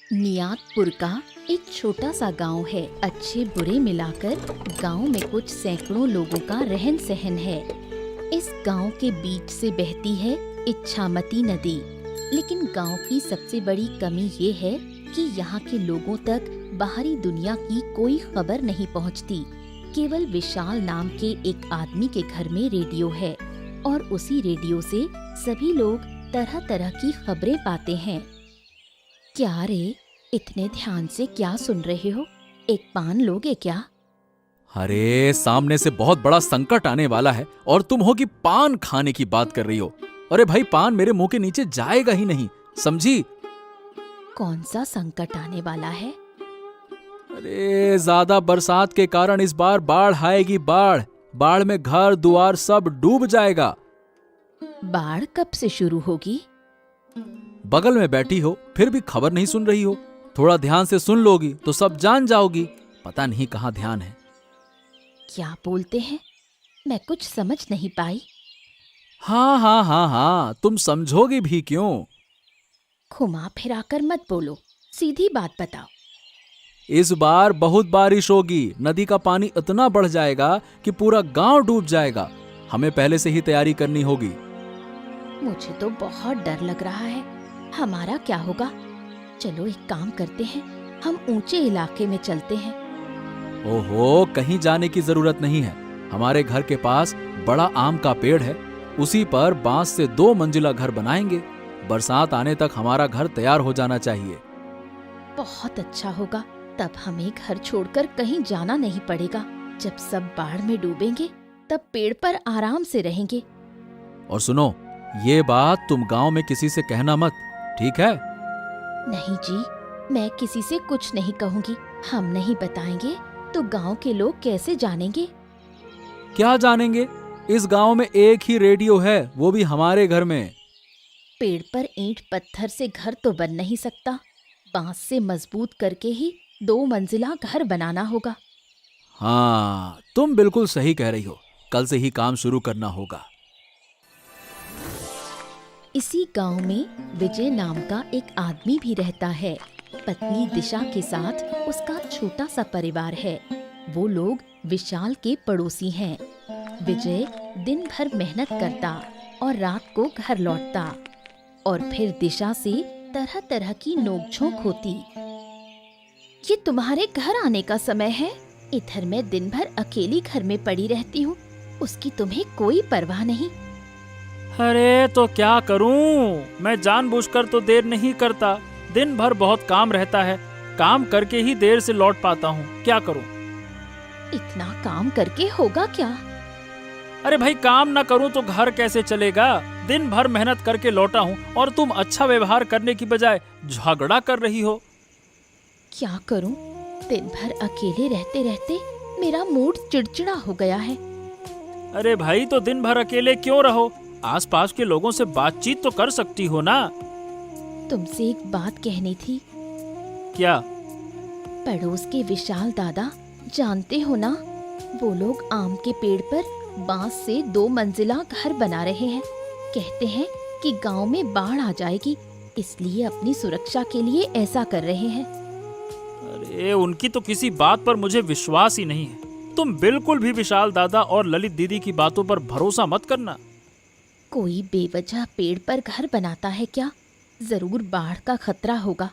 नियातपुर का एक छोटा सा गांव है। अच्छे बुरे मिलाकर गांव में कुछ सैकड़ों लोगों का रहन सहन है। इस गांव के बीच से बहती है इच्छामती नदी। लेकिन गांव की सबसे बड़ी कमी ये है कि यहाँ के लोगों तक बाहरी दुनिया की कोई खबर नहीं पहुँचती। केवल विशाल नाम के एक आदमी के घर में रेडियो है और उसी रेडियो से सभी लोग तरह तरह की खबरें पाते हैं। क्या रे, इतने ध्यान से क्या सुन रहे हो? एक पान लोगे क्या? अरे सामने से बहुत बड़ा संकट आने वाला है और तुम हो कि पान खाने की बात कर रही हो। अरे भाई, पान मेरे मुंह के नीचे जाएगा ही नहीं, समझी? कौन सा संकट आने वाला है? अरे ज्यादा बरसात के कारण इस बार बाढ़ आएगी। बाढ़ में घर दुआर सब डूब जाएगा। बाढ़ कब से शुरू होगी? बगल में बैठी हो फिर भी खबर नहीं सुन रही हो। थोड़ा ध्यान से सुन लोगी तो सब जान जाओगी। पता नहीं कहाँ ध्यान है। क्या बोलते हैं? मैं कुछ समझ नहीं पाई। हाँ, तुम समझोगी भी क्यों? घुमा फिराकर मत बोलो, सीधी बात बताओ। इस बार बहुत बारिश होगी। नदी का पानी इतना बढ़ जाएगा कि पूरा गांव डूब जाएगा। हमें पहले से ही तैयारी करनी होगी। मुझे तो बहुत डर लग रहा है। हमारा क्या होगा? चलो एक काम करते हैं, हम ऊंचे इलाके में चलते हैं। ओहो, कहीं जाने की जरूरत नहीं है। हमारे घर के पास बड़ा आम का पेड़ है। उसी पर बांस से 2 मंजिला घर बनाएंगे। बरसात आने तक हमारा घर तैयार हो जाना चाहिए। बहुत अच्छा होगा। तब हमें घर छोड़कर कहीं जाना नहीं पड़ेगा। जब सब बाढ़ में डूबेंगे तब पेड़ पर आराम से रहेंगे। और सुनो, ये बात तुम गांव में किसी से कहना मत, ठीक है? नहीं जी, मैं किसी से कुछ नहीं कहूँगी। हम नहीं बताएंगे तो गांव के लोग कैसे जानेंगे? क्या जानेंगे? इस गांव में एक ही रेडियो है, वो भी हमारे घर में। पेड़ पर ईंट पत्थर से घर तो बन नहीं सकता। बांस से मजबूत करके ही 2 मंजिला घर बनाना होगा। हाँ, तुम बिल्कुल सही कह रही हो। कल से ही काम शुरू करना होगा। इसी गांव में विजय नाम का एक आदमी भी रहता है। पत्नी दिशा के साथ उसका छोटा सा परिवार है। वो लोग विशाल के पड़ोसी हैं। विजय दिन भर मेहनत करता और रात को घर लौटता और फिर दिशा से तरह तरह की नोकझोंक होती। ये तुम्हारे घर आने का समय है? इधर मैं दिन भर अकेली घर में पड़ी रहती हूँ, उसकी तुम्हें कोई परवाह नहीं। अरे तो क्या करूं? मैं जानबूझकर तो देर नहीं करता। दिन भर बहुत काम रहता है। काम करके ही देर से लौट पाता हूँ। क्या करूं? इतना काम करके होगा क्या? अरे भाई, काम ना करूं तो घर कैसे चलेगा? दिन भर मेहनत करके लौटा हूँ और तुम अच्छा व्यवहार करने की बजाय झगड़ा कर रही हो। क्या करूं? दिन भर अकेले रहते रहते मेरा मूड चिड़चिड़ा हो गया है। अरे भाई, तो दिन भर अकेले क्यों रहो? आसपास के लोगों से बातचीत तो कर सकती हो ना। तुमसे एक बात कहनी थी। क्या? पड़ोस के विशाल दादा, जानते हो ना, वो लोग आम के पेड़ पर बांस से 2 मंजिला घर बना रहे हैं। कहते हैं कि गांव में बाढ़ आ जाएगी, इसलिए अपनी सुरक्षा के लिए ऐसा कर रहे हैं। अरे उनकी तो किसी बात पर मुझे विश्वास ही नहीं है। तुम बिल्कुल भी विशाल दादा और ललित दीदी की बातों पर भरोसा मत करना। कोई बेवजह पेड़ पर घर बनाता है क्या? जरूर बाढ़ का खतरा होगा।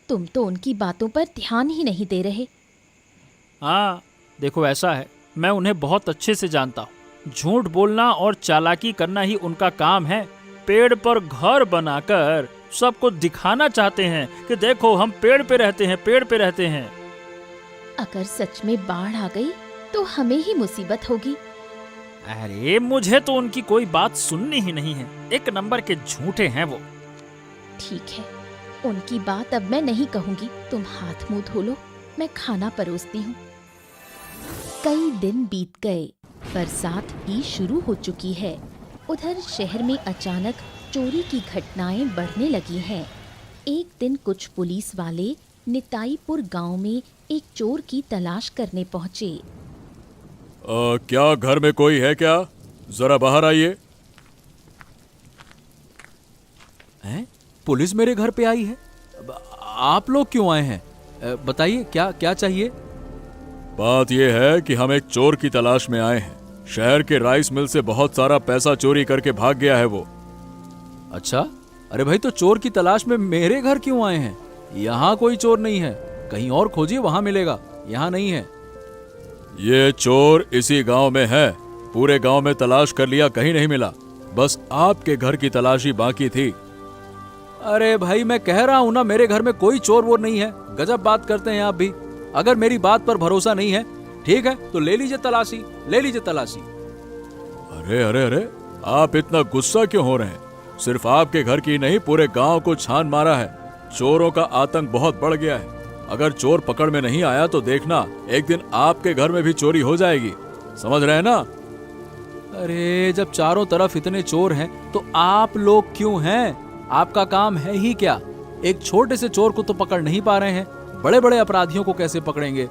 तुम तो उनकी बातों पर ध्यान ही नहीं दे रहे। हाँ, देखो ऐसा है, मैं उन्हें बहुत अच्छे से जानता हूँ। झूठ बोलना और चालाकी करना ही उनका काम है। पेड़ पर घर बनाकर सबको दिखाना चाहते हैं कि देखो हम पेड़ पे रहते हैं। अगर सच में बाढ़ आ गई तो हमें ही मुसीबत होगी। अरे मुझे तो उनकी कोई बात सुननी ही नहीं है। एक नंबर के झूठे हैं वो। ठीक है, उनकी बात अब मैं नहीं कहूँगी। तुम हाथ मुंह धो लो, मैं खाना परोसती हूँ। कई दिन बीत गए। बरसात भी शुरू हो चुकी है। उधर शहर में अचानक चोरी की घटनाएं बढ़ने लगी हैं। एक दिन कुछ पुलिस वाले निताईपुर गांव में एक चोर की तलाश करने पहुंचे। क्या घर में कोई है क्या? जरा बाहर आइए। पुलिस मेरे घर पे आई है? आप लोग क्यों आए हैं? बताइए क्या क्या चाहिए? बात यह है कि हम एक चोर की तलाश में आए हैं। शहर के राइस मिल से बहुत सारा पैसा चोरी करके भाग गया है वो। अच्छा, अरे भाई तो चोर की तलाश में मेरे घर क्यों आए हैं? यहाँ कोई चोर नहीं है, कहीं और खोजिए, वहां मिलेगा, यहाँ नहीं है। ये चोर इसी गांव में है। पूरे गांव में तलाश कर लिया, कहीं नहीं मिला। बस आपके घर की तलाशी बाकी थी। अरे भाई मैं कह रहा हूं ना, मेरे घर में कोई चोर वोर नहीं है। गजब बात करते हैं आप भी। अगर मेरी बात पर भरोसा नहीं है, ठीक है तो ले लीजिए तलाशी, ले लीजिए तलाशी। अरे अरे अरे, आप इतना गुस्सा क्यों हो रहे हैं? सिर्फ आपके घर की नहीं, पूरे गांव को छान मारा है। चोरों का आतंक बहुत बढ़ गया है। अगर चोर पकड़ में नहीं आया तो देखना, एक दिन आपके घर में भी चोरी हो जाएगी। समझ रहे हैं ना? अरे जब चारों तरफ इतने चोर हैं तो आप लोग क्यों हैं? आपका काम है ही क्या? एक छोटे से चोर को तो पकड़ नहीं पा रहे हैं, बड़े बड़े अपराधियों को कैसे पकड़ेंगे?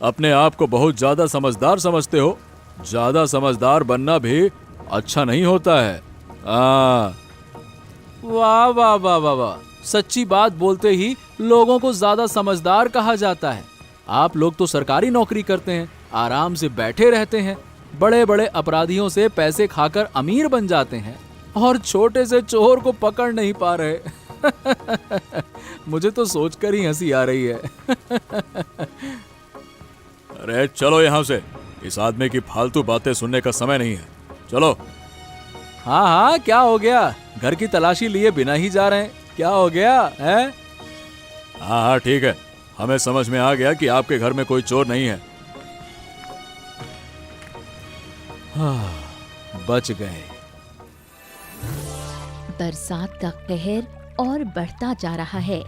अपने आप को बहुत ज्यादा समझदार समझते हो। ज्यादा समझदार बनना भी अच्छा नहीं होता है। वाह वाह वाह वाह वाह, सच्ची बात बोलते ही लोगों को ज्यादा समझदार कहा जाता है। आप लोग तो सरकारी नौकरी करते हैं, आराम से बैठे रहते हैं, बड़े बड़े अपराधियों से पैसे खाकर अमीर बन जाते हैं, और छोटे से चोर को पकड़ नहीं पा रहे। मुझे तो सोचकर ही हंसी आ रही है। अरे चलो यहाँ से, इस आदमी की फालतू बातें सुनने का समय नहीं है। चलो। हाँ हाँ, क्या हो गया? घर की तलाशी लिए बिना ही जा रहे हैं, क्या हो गया है? हाँ हाँ ठीक है, हमें समझ में आ गया कि आपके घर में कोई चोर नहीं है। हाँ, बच गए। बरसात का कहर और बढ़ता जा रहा है।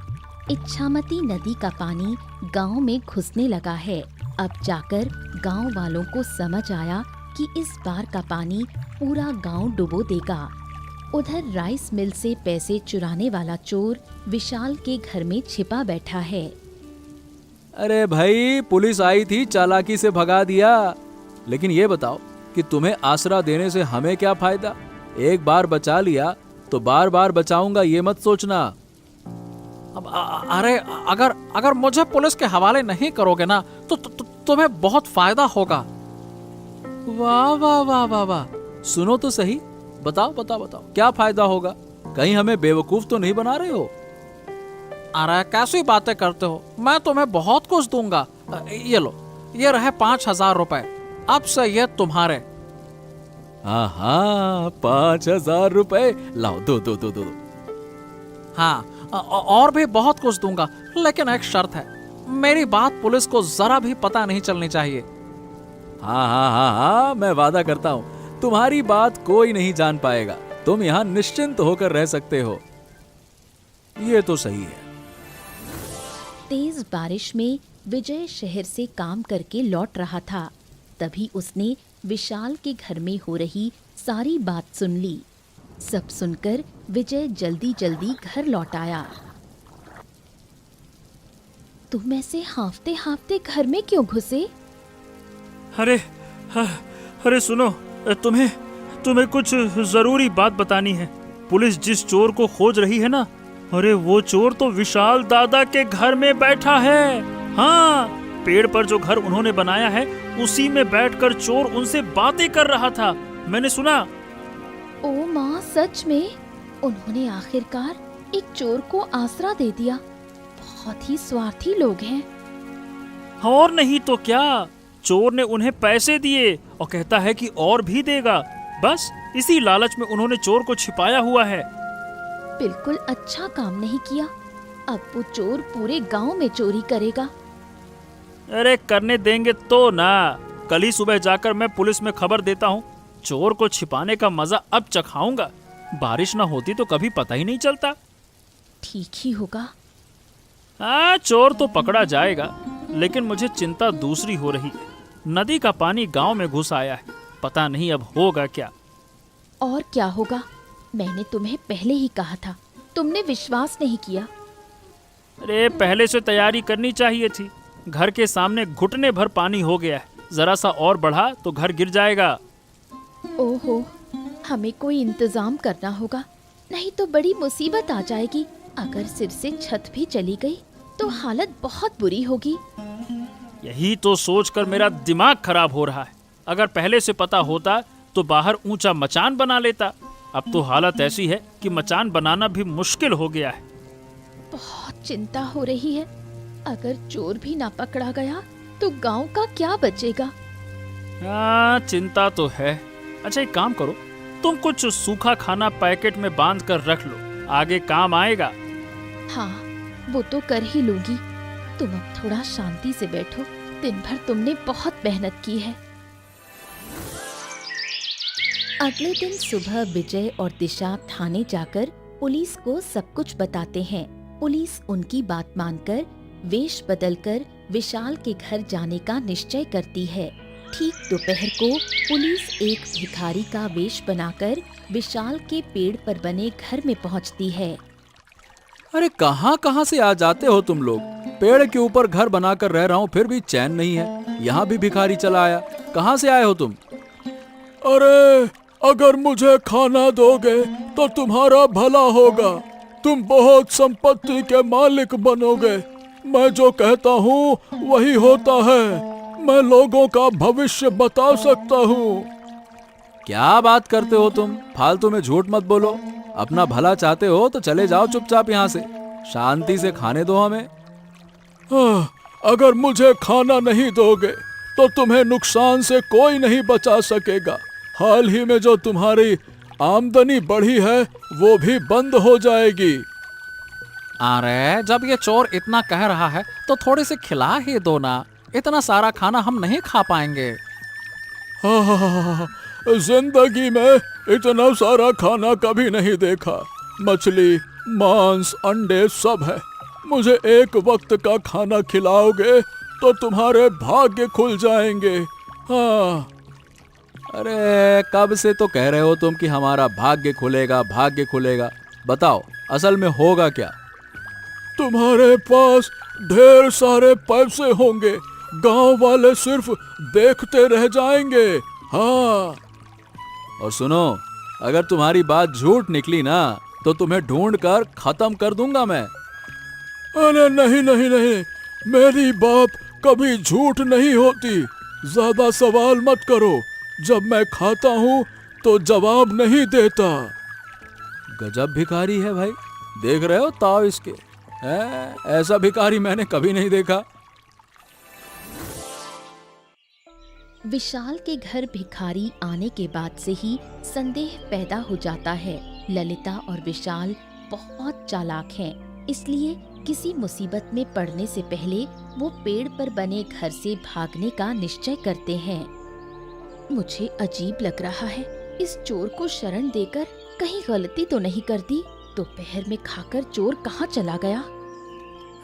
इच्छामती नदी का पानी गांव में घुसने लगा है। अब जाकर गांव वालों को समझ आया कि इस बार का पानी पूरा गांव डुबो देगा। उधर राइस मिल से पैसे चुराने वाला चोर विशाल के घर में छिपा बैठा है। अरे भाई, पुलिस आई थी, चालाकी से भगा दिया। लेकिन ये बताओ कि तुम्हें आसरा देने से हमें क्या फायदा? एक बार बचा लिया तो बार बार बचाऊंगा, ये मत सोचना। अरे अगर मुझे पुलिस के हवाले नहीं करोगे ना तो तुम्हें बहुत फायदा होगा। वाह वाह वाह वाह वाह, सुनो तो सही, बताओ बताओ बताओ, क्या फायदा होगा? कहीं हमें बेवकूफ तो नहीं बना रहे हो? अरे कैसी बातें करते हो, मैं तुम्हें बहुत कुछ दूंगा। ये लो, ये रहे 5,000 रुपए, अब से ये तुम्हारे। हाँ हाँ, 5,000 रुपए लाओ, दो दो दो दो। हाँ, और भी बहुत कुछ दूंगा, लेकिन एक शर्त है, मेरी बात पुलिस को जरा भी पता नहीं चलनी चाहिए। हाँ हाँ हाँ हाँ, मैं वादा करता हूँ तुम्हारी बात कोई नहीं जान पाएगा। तुम यहाँ निश्चिंत होकर रह सकते हो। ये तो सही है। तेज बारिश में विजय शहर से काम करके लौट रहा था। तभी उसने विशाल के घर में हो रही सारी बात सुन ली। सब सुनकर विजय जल्दी जल्दी घर लौट आया। तुम ऐसे हांफते हांफते घर में क्यों घुसे? अरे सुनो, तुम्हें कुछ जरूरी बात बतानी है। पुलिस जिस चोर को खोज रही है ना, अरे वो चोर तो विशाल दादा के घर में बैठा है। हाँ, पेड़ पर जो घर उन्होंने बनाया है उसी में बैठकर चोर उनसे बातें कर रहा था, मैंने सुना। ओ माँ, सच में? उन्होंने आखिरकार एक चोर को आसरा दे दिया। बहुत ही स्वार्थी लोग हैं। और नहीं तो क्या, चोर ने उन्हें पैसे दिए और कहता है कि और भी देगा। बस इसी लालच में उन्होंने चोर को छिपाया हुआ है। बिल्कुल अच्छा काम नहीं किया। अब वो चोर पूरे गांव में चोरी करेगा। अरे करने देंगे तो ना, कल ही सुबह जाकर मैं पुलिस में खबर देता हूँ। चोर को छिपाने का मजा अब चखाऊंगा। बारिश ना होती तो कभी पता ही नहीं चलता। ठीक ही होगा। हाँ, चोर तो पकड़ा जाएगा, लेकिन मुझे चिंता दूसरी हो रही है। नदी का पानी गांव में घुस आया है, पता नहीं अब होगा क्या। और क्या होगा? मैंने तुम्हें पहले ही कहा था, तुमने विश्वास नहीं किया। अरे पहले से तैयारी करनी चाहिए थी। घर के सामने घुटने भर पानी हो गया है, जरा सा और बढ़ा तो घर गिर जाएगा। ओहो, हमें कोई इंतजाम करना होगा, नहीं तो बड़ी मुसीबत आ जाएगी। अगर सिर से छत भी चली गई तो हालत बहुत बुरी होगी। यही तो सोचकर मेरा दिमाग खराब हो रहा है। अगर पहले से पता होता तो बाहर ऊंचा मचान बना लेता। अब तो हालत ऐसी है कि मचान बनाना भी मुश्किल हो गया है। बहुत चिंता हो रही है। अगर चोर भी ना पकड़ा गया तो गांव का क्या बचेगा। हाँ, चिंता तो है। अच्छा, एक काम करो, तुम कुछ सूखा खाना पैकेट में बांध कर रख लो, आगे काम आएगा। हाँ, वो तो कर ही लूंगी। तुम अब थोड़ा शांति से बैठो। दिन भर तुमने बहुत मेहनत की है। अगले दिन सुबह विजय और दिशा थाने जाकर पुलिस को सब कुछ बताते हैं। पुलिस उनकी बात मानकर वेश बदलकर विशाल के घर जाने का निश्चय करती है। ठीक दोपहर को पुलिस एक भिखारी का वेश बनाकर विशाल के पेड़ पर बने घर में पहुंचती है। अरे कहाँ कहाँ से आ जाते हो तुम लोग? पेड़ के ऊपर घर बनाकर रह रहा हूँ, फिर भी चैन नहीं है। यहाँ भी भिखारी चला आया। कहाँ से आए हो तुम? अरे अगर मुझे खाना दोगे तो तुम्हारा भला होगा। तुम बहुत संपत्ति के मालिक बनोगे। मैं जो कहता हूँ वही होता है। मैं लोगों का भविष्य बता सकता हूँ। क्या बात करते हो तुम? फालतू में झूठ मत बोलो। अपना भला चाहते हो तो चले जाओ चुपचाप यहाँ से। शांति से खाने दो हमें। अगर मुझे खाना नहीं दोगे तो तुम्हें नुकसान से कोई नहीं बचा सकेगा। हाल ही में जो तुम्हारी आमदनी बढ़ी है वो भी बंद हो जाएगी। अरे जब ये चोर इतना कह रहा है तो थोड़े से खिला ही दो ना। इतना सारा खाना हम नहीं खा पाएंगे। जिंदगी में इतना सारा खाना कभी नहीं देखा। मछली, मांस, अंडे सब है। मुझे एक वक्त का खाना खिलाओगे तो तुम्हारे भाग्य खुल जाएंगे। हाँ। अरे कब से तो कह रहे हो तुम कि हमारा भाग्य खुलेगा, भाग्य खुलेगा। बताओ असल में होगा क्या? तुम्हारे पास ढेर सारे पैसे होंगे। गांव वाले सिर्फ देखते रह जाएंगे। हाँ। और सुनो, अगर तुम्हारी बात झूठ निकली ना तो तुम्हें ढूंढ कर खत्म कर दूंगा मैं। अरे नहीं नहीं नहीं, मेरी बात कभी झूठ नहीं होती। ज्यादा सवाल मत करो। जब मैं खाता हूँ तो जवाब नहीं देता। गजब भिखारी है भाई। देख रहे हो ताव इसके? ऐसा भिखारी मैंने कभी नहीं देखा। विशाल के घर भिखारी आने के बाद से ही संदेह पैदा हो जाता है। ललिता और विशाल बहुत चालाक हैं, इसलिए किसी मुसीबत में पड़ने से पहले वो पेड़ पर बने घर से भागने का निश्चय करते हैं। मुझे अजीब लग रहा है, इस चोर को शरण देकर कहीं गलती तो नहीं कर दी। दोपहर में खाकर चोर कहाँ चला गया?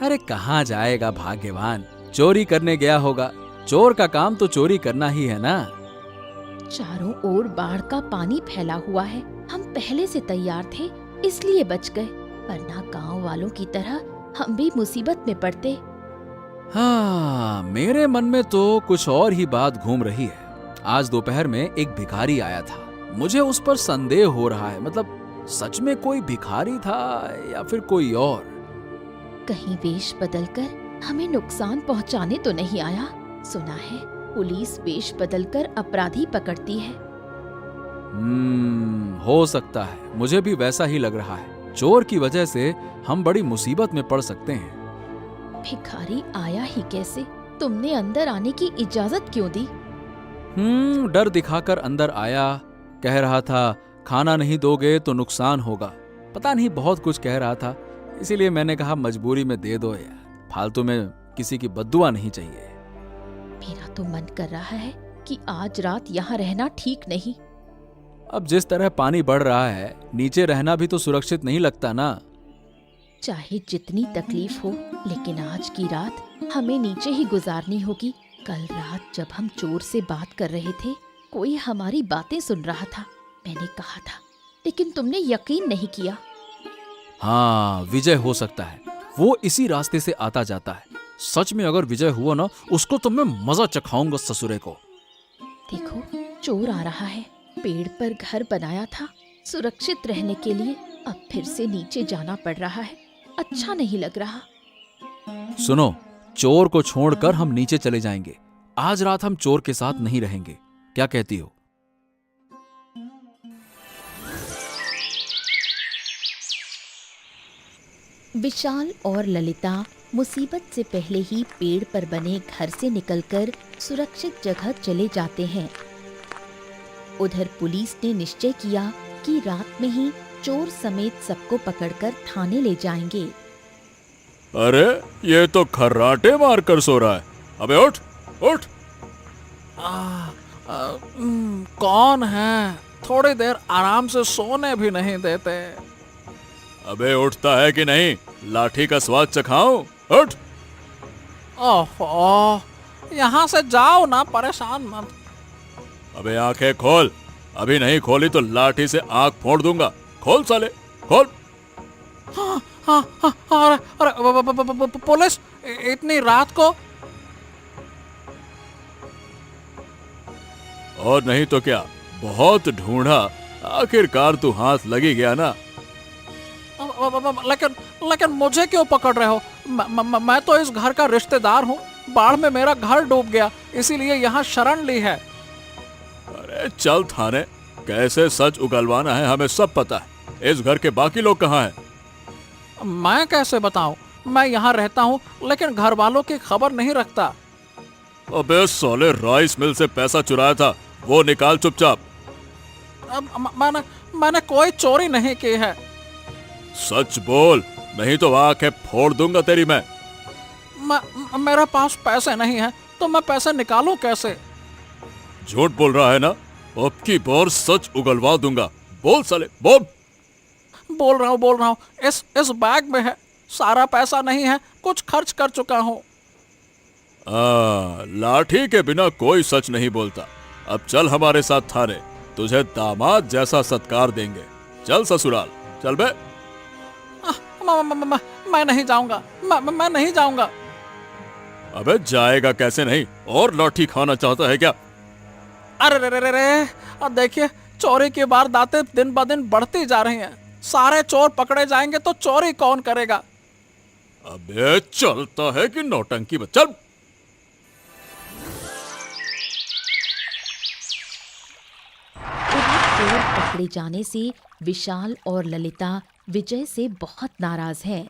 अरे कहाँ जाएगा भाग्यवान, चोरी करने गया होगा। चोर का काम तो चोरी करना ही है ना। चारों ओर बाढ़ का पानी फैला हुआ है। हम पहले से तैयार थे इसलिए बच गए, वरना गांव वालों की तरह हम भी मुसीबत में पड़ते। हाँ, मेरे मन में तो कुछ और ही बात घूम रही है। आज दोपहर में एक भिखारी आया था। मुझे उस पर संदेह हो रहा है। मतलब सच में कोई भिखारी था या फिर कोई और? कहीं वेश बदलकर हमें नुकसान पहुंचाने तो नहीं आया? सुना है पुलिस वेश बदलकर अपराधी पकड़ती है। हो सकता है। मुझे भी वैसा ही लग रहा है। चोर की वजह से हम बड़ी मुसीबत में पड़ सकते हैं। भिखारी आया ही कैसे? तुमने अंदर आने की इजाजत क्यों दी? डर दिखाकर अंदर आया। कह रहा था खाना नहीं दोगे तो नुकसान होगा। पता नहीं बहुत कुछ कह रहा था, इसीलिए मैंने कहा मजबूरी में दे दो यार। फालतू में किसी की बद्दुआ नहीं चाहिए। मेरा तो मन कर रहा है कि आज रात यहाँ रहना ठीक नहीं। अब जिस तरह पानी बढ़ रहा है, नीचे रहना भी तो सुरक्षित नहीं लगता ना। चाहे जितनी तकलीफ हो, लेकिन आज की रात हमें नीचे ही गुजारनी होगी। कल रात जब हम चोर से बात कर रहे थे, कोई हमारी बातें सुन रहा था। मैंने कहा था, लेकिन तुमने यकीन नहीं किया। हाँ, विजय हो सकता है। वो इसी रास्ते से आता जाता है। सच में अगर विजय हुआ ना, उसको तो मैं मजा चखाऊंगा ससुरे को। देखो, चोर आ रहा है। पेड़ पर घर बनाया था सुरक्षित रहने के लिए, अब फिर से नीचे जाना पड़ रहा है। अच्छा नहीं लग रहा। सुनो, चोर को छोड़कर हम नीचे चले जाएंगे। आज रात हम चोर के साथ नहीं रहेंगे, क्या कहती हो? विशाल और ललिता मुसीबत से पहले ही पेड़ पर बने घर से निकलकर सुरक्षित जगह चले जाते हैं। उधर पुलिस ने निश्चय किया कि रात में ही चोर समेत सबको पकड़कर थाने ले जाएंगे। अरे ये तो खर्राटे मारकर सो रहा है। अबे उठ उठ। कौन है? थोड़ी देर आराम से सोने भी नहीं देते। अबे उठता है कि नहीं? लाठी का स्वाद चखाऊं? उठ। ओहो, यहाँ से जाओ ना, परेशान मत। अबे आंखें खोल। अभी नहीं खोली तो लाठी से आंख फोड़ दूंगा। खोल साले, खोल। हाँ, अरे अरे पुलिस इतनी रात को? और नहीं तो क्या, बहुत ढूंढा, आखिरकार तू हाथ लगी गया ना। लेकिन मुझे क्यों पकड़ रहे हो? मैं तो इस घर का रिश्तेदार हूँ। बाढ़ में मेरा घर डूब गया, इसीलिए यहाँ शरण ली है। अरे चल थाने, कैसे सच उगलवाना है हमें सब पता है। इस घर के बाकी लोग कहाँ हैं? मैं कैसे बताऊं? मैं यहाँ रहता हूँ लेकिन घर वालों की खबर नहीं रखता। अबे साले, राइस मिल से पैसा चुराया था, वो निकाल चुपचाप। मैंने कोई चोरी नहीं की है। सच बोल, नहीं तो आंखें फोड़ दूंगा तेरी मैं। मेरे पास पैसे नहीं है तो मैं पैसे निकालूं कैसे? झूठ बोल रहा है ना? अब की बार सच उगलवा दूंगा। बोल साले, बोल। बोल रहा हूँ। इस बैग में है, सारा पैसा नहीं है, कुछ खर्च कर चुका हूँ। लाठी के बिना कोई सच नहीं बोलता। अब चल हमारे साथ थाने, तुझे दामाद जैसा सत्कार देंगे। चल ससुराल, चल बे। मैं नहीं जाऊंगा, मैं नहीं जाऊंगा। अबे जाएगा कैसे नहीं? और लाठी खाना चाहता है क्या? अरे रे रे, देखिए चोरी की वारदातें दिन ब दिन बढ़ती जा रही हैं। सारे चोर पकड़े जाएंगे तो चोरी कौन करेगा? अबे चलता है कि नौटंकी बच्चा। चोर पकड़े जाने से विशाल और ललिता विजय से बहुत नाराज हैं।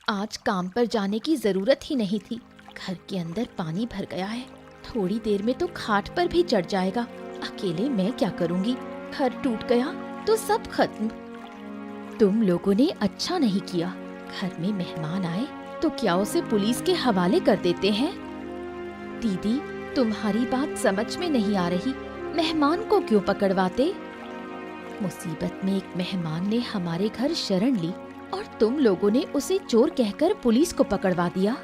आज काम पर जाने की जरूरत ही नहीं थी। घर के अंदर पानी भर गया है, थोड़ी देर में तो खाट पर भी चढ़ जाएगा। अकेले मैं क्या करूंगी? घर टूट गया तो सब खत्म। तुम लोगों ने अच्छा नहीं किया। घर में मेहमान आए तो क्या उसे पुलिस के हवाले कर देते हैं? दीदी, तुम्हारी बात समझ में नहीं आ रही। मेहमान को क्यों पकड़वाते? मुसीबत में एक मेहमान ने हमारे घर शरण ली और तुम लोगों ने उसे चोर कहकर पुलिस को पकड़वा दिया।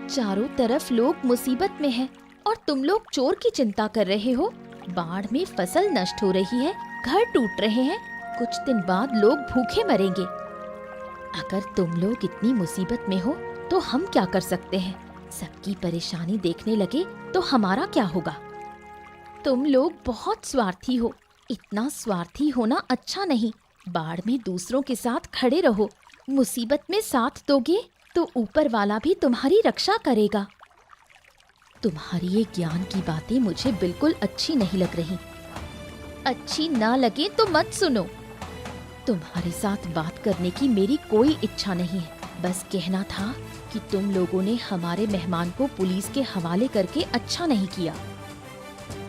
चारों तरफ लोग मुसीबत में हैं और तुम लोग चोर की चिंता कर रहे हो। बाढ़ में फसल नष्ट हो रही है, घर टूट रहे हैं, कुछ दिन बाद लोग भूखे मरेंगे। अगर तुम लोग इतनी मुसीबत में हो तो हम क्या कर सकते हैं? सबकी परेशानी देखने लगे तो हमारा क्या होगा? तुम लोग बहुत स्वार्थी हो। इतना स्वार्थी होना अच्छा नहीं। बाढ़ में दूसरों के साथ खड़े रहो। मुसीबत में साथ दोगे तो ऊपर वाला भी तुम्हारी रक्षा करेगा। तुम्हारी ये ज्ञान की बातें मुझे बिल्कुल अच्छी नहीं लग रही। अच्छी ना लगे तो मत सुनो। तुम्हारे साथ बात करने की मेरी कोई इच्छा नहीं है। बस कहना था कि तुम लोगों ने हमारे मेहमान को पुलिस के हवाले करके अच्छा नहीं किया।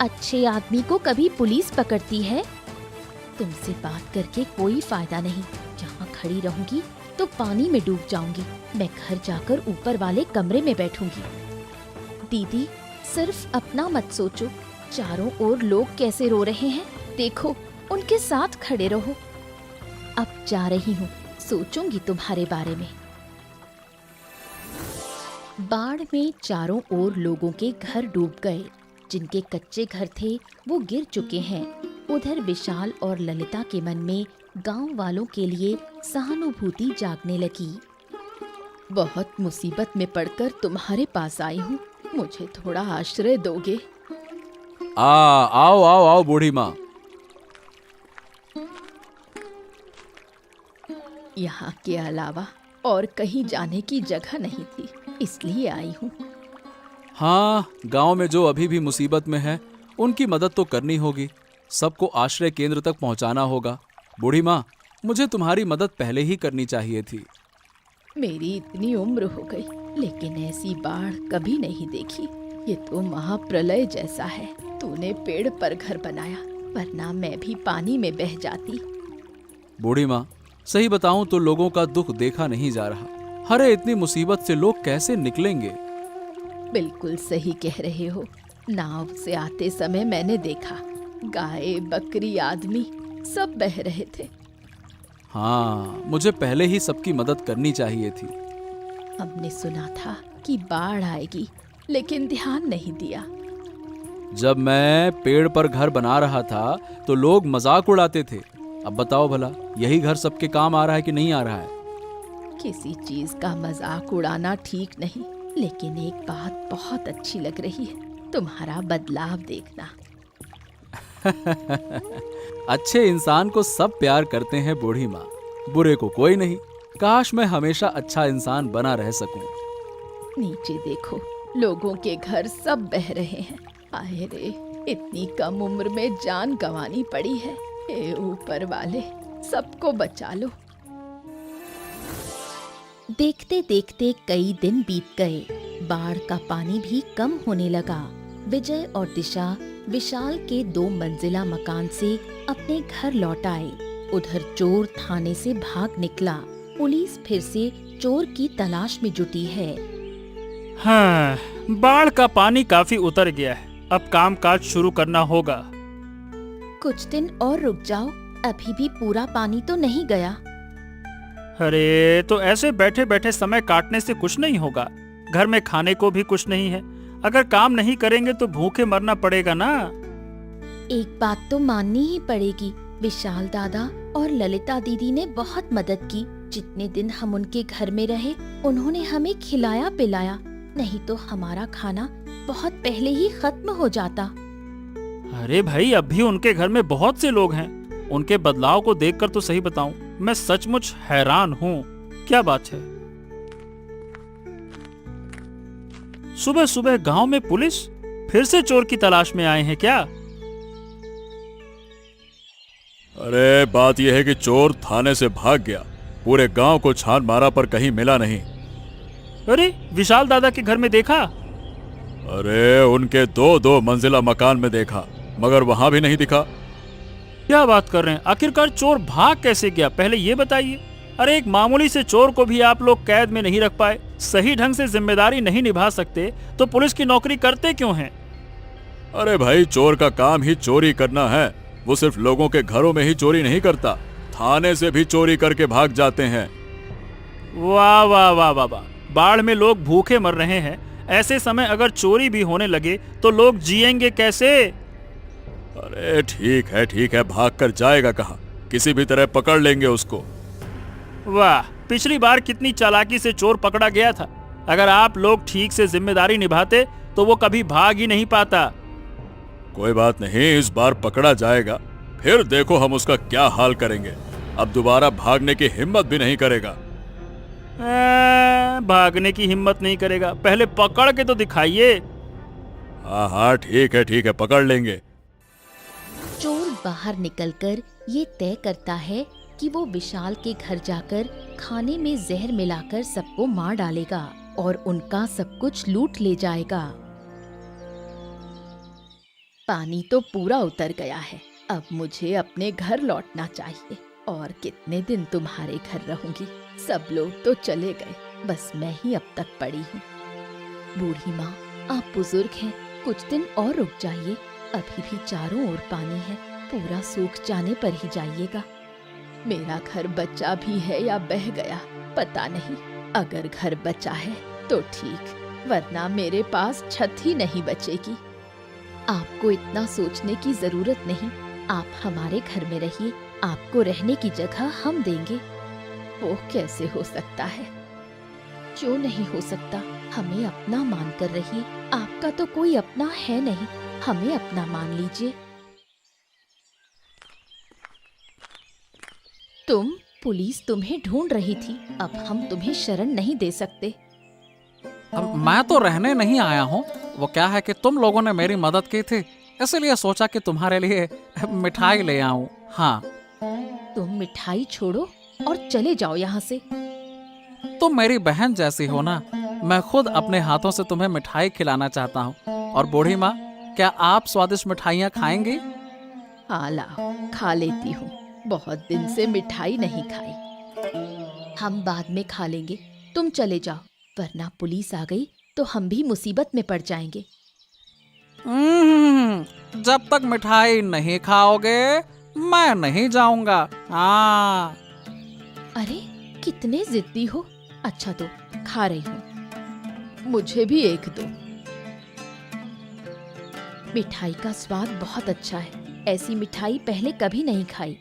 अच्छे आदमी को कभी पुलिस पकड़ती है? तुमसे बात करके कोई फायदा नहीं। जहाँ खड़ी रहूंगी तो पानी में डूब जाऊंगी। मैं घर जाकर ऊपर वाले कमरे में बैठूंगी। दीदी, सिर्फ अपना मत सोचो। चारों ओर लोग कैसे रो रहे हैं, देखो, उनके साथ खड़े रहो। अब जा रही हूँ, सोचूंगी तुम्हारे बारे में। बाढ़ में चारों ओर लोगों के घर डूब गए। जिनके कच्चे घर थे वो गिर चुके हैं। उधर विशाल और ललिता के मन में गांव वालों के लिए सहानुभूति जागने लगी। बहुत मुसीबत में पड़कर तुम्हारे पास आई हूँ, मुझे थोड़ा आश्रय दोगे? आओ आओ आओ बूढ़ी माँ। यहाँ के अलावा और कहीं जाने की जगह नहीं थी, इसलिए आई हूँ। हाँ, गांव में जो अभी भी मुसीबत में है उनकी मदद तो करनी होगी। सबको आश्रय केंद्र तक पहुंचाना होगा। बूढ़ी माँ, मुझे तुम्हारी मदद पहले ही करनी चाहिए थी। मेरी इतनी उम्र हो गई, लेकिन ऐसी बाढ़ कभी नहीं देखी। ये तो महाप्रलय जैसा है। तूने पेड़ पर घर बनाया, वरना मैं भी पानी में बह जाती। बूढ़ी माँ, सही बताऊं तो लोगों का दुख देखा नहीं जा रहा। अरे इतनी मुसीबत से लोग कैसे निकलेंगे? बिल्कुल सही कह रहे हो। नाव से आते समय मैंने देखा, गाय, बकरी, आदमी सब बह रहे थे। हाँ, मुझे पहले ही सबकी मदद करनी चाहिए थी। हमने सुना था कि बाढ़ आएगी, लेकिन ध्यान नहीं दिया। जब मैं पेड़ पर घर बना रहा था तो लोग मजाक उड़ाते थे। अब बताओ भला, यही घर सबके काम आ रहा है कि नहीं आ रहा है? किसी चीज का मजाक उड़ाना ठीक नहीं, लेकिन एक बात बहुत अच्छी लग रही है, तुम्हारा बदलाव देखना। अच्छे इंसान को सब प्यार करते हैं बूढ़ी माँ, बुरे को कोई नहीं। काश मैं हमेशा अच्छा इंसान बना रह सकूं। नीचे देखो, लोगों के घर सब बह रहे हैं। आए रे, इतनी कम उम्र में जान गंवानी पड़ी है। हे ऊपर वाले, सबको बचा लो। देखते देखते कई दिन बीत गए। बाढ़ का पानी भी कम होने लगा। विजय और दिशा विशाल के 2 मंजिला मकान से अपने घर लौट आए। उधर चोर थाने से भाग निकला। पुलिस फिर से चोर की तलाश में जुटी है। हाँ, बाढ़ का पानी काफी उतर गया है। अब कामकाज शुरू करना होगा। कुछ दिन और रुक जाओ, अभी भी पूरा पानी तो नहीं गया। अरे, तो ऐसे बैठे बैठे समय काटने से कुछ नहीं होगा। घर में खाने को भी कुछ नहीं है। अगर काम नहीं करेंगे तो भूखे मरना पड़ेगा ना। एक बात तो माननी ही पड़ेगी, विशाल दादा और ललिता दीदी ने बहुत मदद की। जितने दिन हम उनके घर में रहे, उन्होंने हमें खिलाया पिलाया, नहीं तो हमारा खाना बहुत पहले ही खत्म हो जाता। अरे भाई, अब भी उनके घर में बहुत से लोग हैं। उनके बदलाव को देखकर तो सही बताऊं, मैं सचमुच हैरान हूँ। क्या बात है, सुबह सुबह गांव में पुलिस फिर से चोर की तलाश में आए हैं क्या? अरे बात यह है कि चोर थाने से भाग गया। पूरे गांव को छान मारा पर कहीं मिला नहीं। अरे, विशाल दादा के घर में देखा? अरे उनके 2 मंजिला मकान में देखा, मगर वहां भी नहीं दिखा। क्या बात कर रहे हैं? आखिरकार चोर भाग कैसे गया, पहले ये बताइए। अरे, एक मामूली से चोर को भी आप लोग कैद में नहीं रख पाए, सही ढंग से जिम्मेदारी नहीं निभा सकते, तो पुलिस की नौकरी करते क्यों हैं? अरे भाई, चोर का काम ही चोरी करना है। वो सिर्फ लोगों के घरों में ही चोरी नहीं करता, थाने से भी चोरी करके भाग जाते हैं। वाह वाह वाह वाह वाह, बाढ़ में लोग भूखे मर रहे हैं, ऐसे समय अगर चोरी भी होने लगे तो लोग जिएंगे कैसे? अरे ठीक है, भाग कर जाएगा कहाँ? किसी भी तरह पकड़ लेंगे उसको। वाह, पिछली बार कितनी चालाकी से चोर पकड़ा गया था। अगर आप लोग ठीक से जिम्मेदारी निभाते तो वो कभी भाग ही नहीं पाता। कोई बात नहीं, इस बार पकड़ा जाएगा। फिर देखो हम उसका क्या हाल करेंगे। अब दोबारा भागने की हिम्मत भी नहीं करेगा। भागने की हिम्मत नहीं करेगा? पहले पकड़ के तो दिखाइए। हाँ ठीक है, पकड़ लेंगे। चोर बाहर निकलकर ये तय करता है कि वो विशाल के घर जाकर खाने में जहर मिलाकर सबको मार डालेगा और उनका सब कुछ लूट ले जाएगा। पानी तो पूरा उतर गया है, अब मुझे अपने घर लौटना चाहिए। और कितने दिन तुम्हारे घर रहूंगी? सब लोग तो चले गए, बस मैं ही अब तक पड़ी हूँ। बूढ़ी माँ, आप बुजुर्ग हैं, कुछ दिन और रुक जाइए। अभी भी चारों ओर पानी है, पूरा सूख जाने पर ही जाइएगा। मेरा घर बचा भी है या बह गया पता नहीं। अगर घर बचा है तो ठीक, वरना मेरे पास छत ही नहीं बचेगी। आपको इतना सोचने की जरूरत नहीं, आप हमारे घर में रहिए, आपको रहने की जगह हम देंगे। वो कैसे हो सकता है? क्यों नहीं हो सकता? हमें अपना मान कर रहिए, आपका तो कोई अपना है नहीं, हमें अपना मान लीजिए। पुलिस तुम्हें ढूंढ रही थी। अब हम तुम्हें शरण नहीं दे सकते। अब मैं तो रहने नहीं आया हूँ। वो क्या है कि तुम लोगों ने मेरी मदद की थी, इसलिए सोचा कि तुम्हारे लिए मिठाई ले आऊं। हाँ, तुम मिठाई छोड़ो और चले जाओ यहाँ से। तुम मेरी बहन जैसी हो ना। मैं खुद अपने हाथों से तुम्हें मिठाई खिलाना चाहता हूँ। और बूढ़ी माँ, क्या आप स्वादिष्ट मिठाइयाँ खाएंगी? हाँ लाओ, खा लेती हूँ। बहुत दिन से मिठाई नहीं खाई। हम बाद में खा लेंगे, तुम चले जाओ, वरना पुलिस आ गई तो हम भी मुसीबत में पड़ जाएंगे। जब तक मिठाई नहीं खाओगे मैं नहीं जाऊंगा। हाँ। अरे कितने जिद्दी हो। अच्छा तो खा रही हूँ, मुझे भी एक दो। मिठाई का स्वाद बहुत अच्छा है। ऐसी मिठाई पहले कभी नहीं खाई।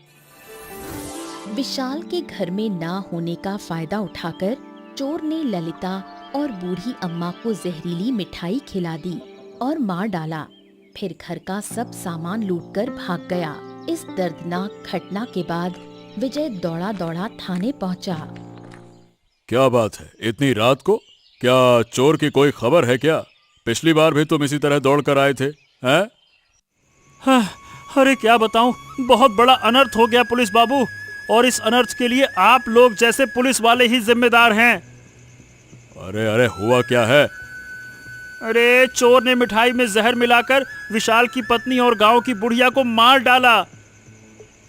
विशाल के घर में ना होने का फायदा उठाकर चोर ने ललिता और बूढ़ी अम्मा को जहरीली मिठाई खिला दी और मार डाला। फिर घर का सब सामान लूटकर भाग गया। इस दर्दनाक घटना के बाद विजय दौड़ा दौड़ा थाने पहुंचा। क्या बात है, इतनी रात को? क्या चोर की कोई खबर है क्या? पिछली बार भी तुम इसी तरह दौड़ कर आए थे, हैं? हाँ, अरे क्या बताऊं, बहुत बड़ा अनर्थ हो गया पुलिस बाबू, और इस अनर्थ के लिए आप लोग जैसे पुलिस वाले ही जिम्मेदार हैं। अरे अरे, हुआ क्या है? अरे चोर ने मिठाई में जहर मिलाकर विशाल की पत्नी और गांव की बुढ़िया को मार डाला।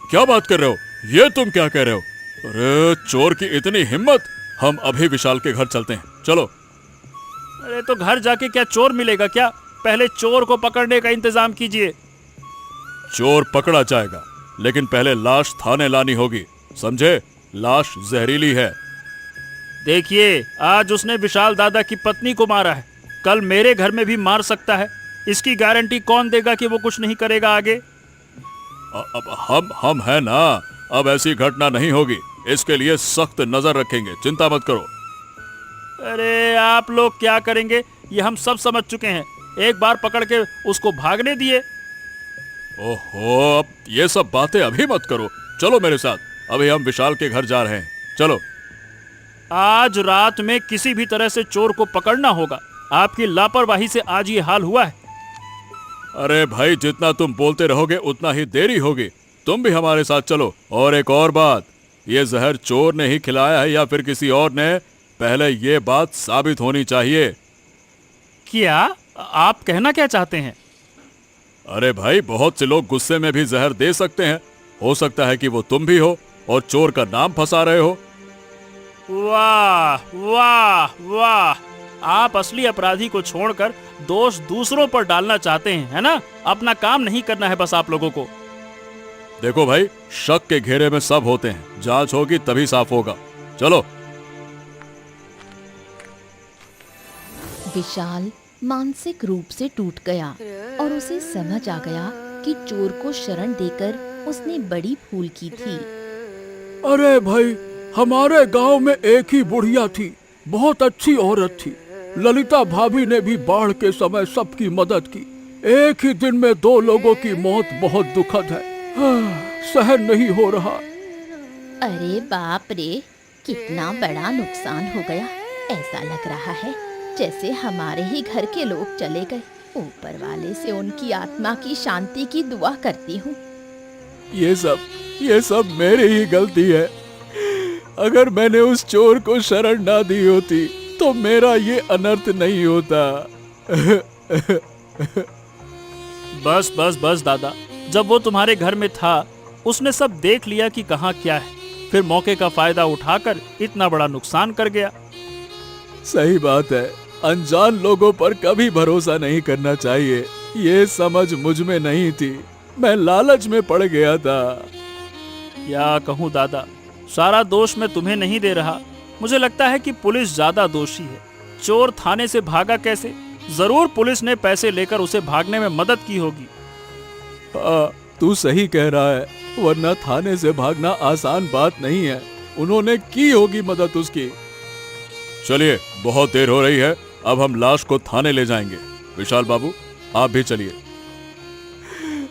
क्या बात कर रहे हो? ये तुम क्या कह रहे हो? अरे चोर की इतनी हिम्मत! हम अभी विशाल के घर चलते हैं, चलो। अरे तो घर जाके क्या चोर मिलेगा क्या? पहले चोर को पकड़ने का इंतजाम कीजिए। चोर पकड़ा जाएगा, लेकिन पहले लाश थाने लानी होगी, समझे? लाश जहरीली है। देखिए, आज उसने विशाल दादा की पत्नी को मारा है, कल मेरे घर में भी मार सकता है। इसकी गारंटी कौन देगा कि वो कुछ नहीं करेगा आगे? अब हम है ना, अब ऐसी घटना नहीं होगी। इसके लिए सख्त नजर रखेंगे, चिंता मत करो। अरे आप लोग क्या करेंगे ये हम सब समझ चुके हैं। एक बार पकड़ के उसको भागने दिए। ओहो, अब ये सब बातें अभी मत करो, चलो मेरे साथ, अभी हम विशाल के घर जा रहे हैं, चलो। आज रात में किसी भी तरह से चोर को पकड़ना होगा। आपकी लापरवाही से आज ये हाल हुआ है। अरे भाई, जितना तुम बोलते रहोगे उतना ही देरी होगी। तुम भी हमारे साथ चलो। और एक और बात, ये जहर चोर ने ही खिलाया है या फिर किसी और ने, पहले ये बात साबित होनी चाहिए। क्या आप कहना क्या चाहते हैं? अरे भाई, बहुत से लोग गुस्से में भी जहर दे सकते हैं। हो सकता है कि वो तुम भी हो और चोर का नाम फंसा रहे हो। वाह वाह वाह, आप असली अपराधी को छोड़कर दोष दूसरों पर डालना चाहते हैं, है ना? अपना काम नहीं करना है बस आप लोगों को। देखो भाई, शक के घेरे में सब होते हैं, जांच होगी तभी साफ होगा, चलो। विशाल मानसिक रूप से टूट गया और उसे समझ आ गया कि चोर को शरण देकर उसने बड़ी भूल की थी। अरे भाई, हमारे गांव में एक ही बुढ़िया थी, बहुत अच्छी औरत थी। ललिता भाभी ने भी बाढ़ के समय सबकी मदद की। एक ही दिन में 2 लोगों की मौत बहुत दुखद है। सहन नहीं हो रहा। अरे बाप रे, कितना बड़ा नुकसान हो गया। ऐसा लग रहा है जैसे हमारे ही घर के लोग चले गए। ऊपर वाले से उनकी आत्मा की शांति की दुआ करती हूँ। ये सब मेरी ही गलती है। अगर मैंने उस चोर को शरण ना दी होती तो मेरा ये अनर्थ नहीं होता। बस बस बस दादा, जब वो तुम्हारे घर में था उसने सब देख लिया कि कहाँ क्या है, फिर मौके का फायदा उठाकर इतना बड़ा नुकसान कर गया। सही बात है, अनजान लोगों पर कभी भरोसा नहीं करना चाहिए। ये समझ मुझ में नहीं थी, मैं लालच में पड़ गया था। क्या कहूँ दादा, सारा दोष मैं तुम्हें नहीं दे रहा। मुझे लगता है कि पुलिस ज्यादा दोषी है। चोर थाने से भागा कैसे? जरूर पुलिस ने पैसे लेकर उसे भागने में मदद की होगी। तू सही कह रहा है, वरना थाने से भागना आसान बात नहीं है। उन्होंने की होगी मदद उसकी। चलिए, बहुत देर हो रही है, अब हम लाश को थाने ले जाएंगे। विशाल बाबू, आप भी चलिए।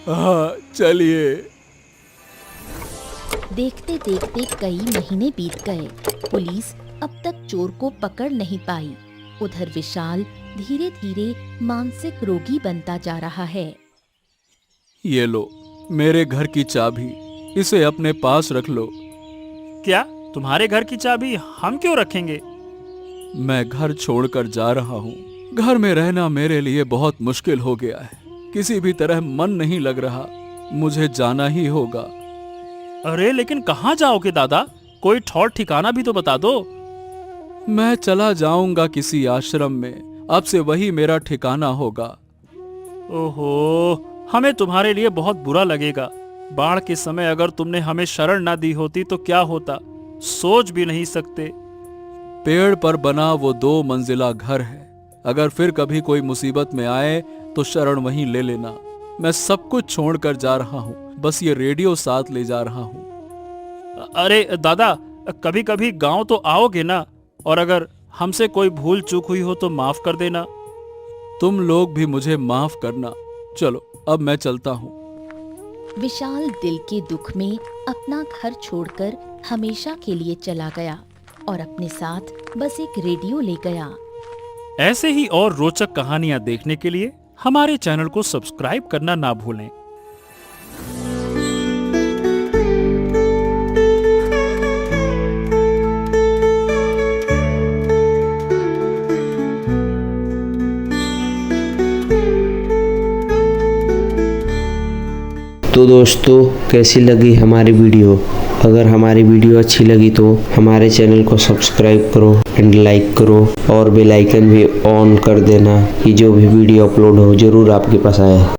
हाँ चलिए। देखते देखते कई महीने बीत गए। पुलिस अब तक चोर को पकड़ नहीं पाई। उधर विशाल धीरे धीरे मानसिक रोगी बनता जा रहा है। ये लो मेरे घर की चाबी, इसे अपने पास रख लो। क्या तुम्हारे घर की चाबी हम क्यों रखेंगे? मैं घर छोड़कर जा रहा हूँ। घर में रहना मेरे लिए बहुत मुश्किल हो गया है। किसी भी तरह मन नहीं लग रहा। मुझे जाना ही होगा। अरे लेकिन कहाँ जाओगे दादा? कोई ठौर ठिकाना भी तो बता दो। मैं चला जाऊंगा किसी आश्रम में। अब से वही मेरा ठिकाना होगा। ओहो, हमें तुम्हारे लिए बहुत बुरा लगेगा। बाढ़ के समय अगर तुमने हमें शरण ना दी होती तो क्या होता, सोच भी नहीं सकते। पेड़ पर बना वो 2 मंजिला घर है। अगर फिर कभी कोई मुसीबत में आए तो शरण वहीं ले लेना। मैं सब कुछ छोड़कर जा रहा हूँ, बस ये रेडियो साथ ले जा रहा हूँ। अरे दादा, कभी कभी गांव तो आओगे ना? और अगर हमसे कोई भूल चूक हुई हो तो माफ कर देना। तुम लोग भी मुझे माफ करना। चलो अब मैं चलता हूँ। विशाल दिल के दुख में अपना घर छोड़कर हमेशा के लिए चला गया और अपने साथ बस एक रेडियो ले गया। ऐसे ही और रोचक कहानियां देखने के लिए हमारे चैनल को सब्सक्राइब करना ना भूलें। तो दोस्तों, कैसी लगी हमारी वीडियो? अगर हमारी वीडियो अच्छी लगी तो हमारे चैनल को सब्सक्राइब करो एंड लाइक करो और बेल आइकन भी ऑन कर देना कि जो भी वीडियो अपलोड हो जरूर आपके पास आए।